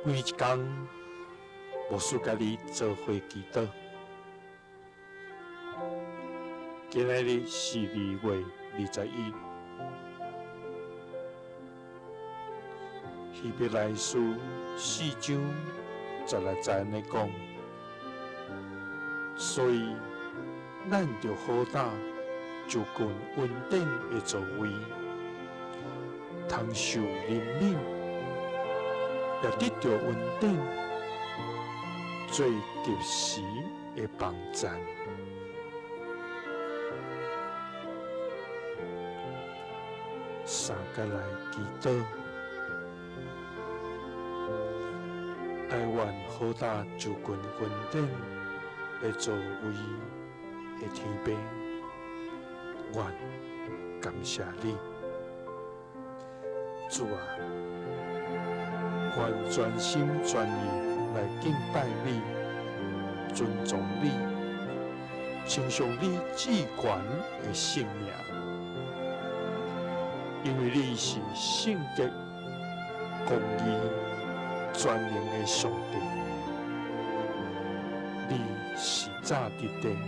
每一天，无事家己做伙祈祷。今仔日是2月21日，希伯来书4章16节安尼讲，所以咱着好胆就近稳定的座位，通受怜悯，也得到稳定，最及时的帮助。三个来祈祷，爱愿好大就近稳定的座位的天父，愿感谢你，主啊，愿全心全意来敬拜你，尊重你，称颂你至权的圣名。因为你是圣洁、公义、全能的上帝，你是早伫地，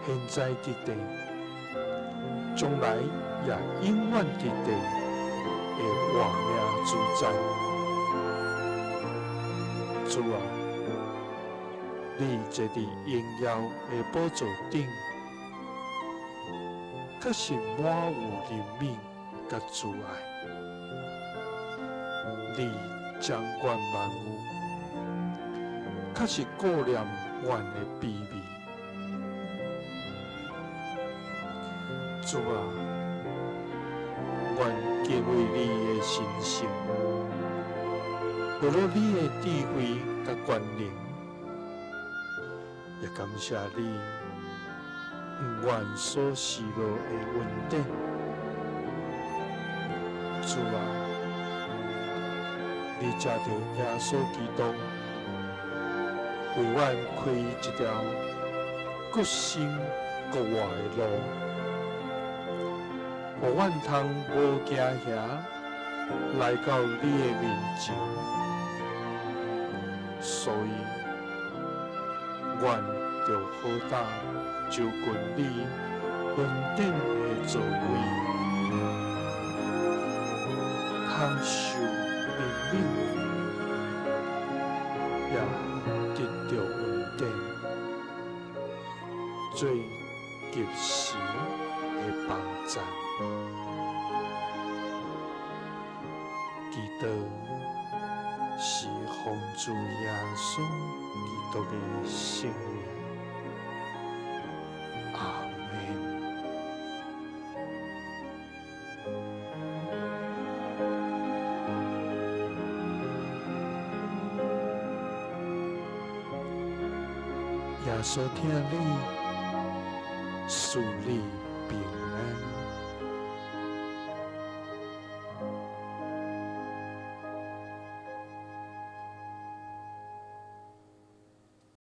现在伫地，将来也永远伫地的活命主宰。主啊，你坐伫荣耀的宝座顶，确实满有怜悯甲慈爱，你掌管万物，确实顾念阮的卑微。主啊，阮敬畏你的神性，学了你的智慧甲权能，也感谢你不愿所示落的稳定。主啊，你藉着耶稣基督，为阮开一条各新各活的路，互阮通无惊吓来到你的面前。所以，阮着好胆就近你稳定的座位。通受怜悯，也得到稳定，最及时的帮助。基督是奉主耶稣基督的圣名。阿门。耶稣听你，赐你平安。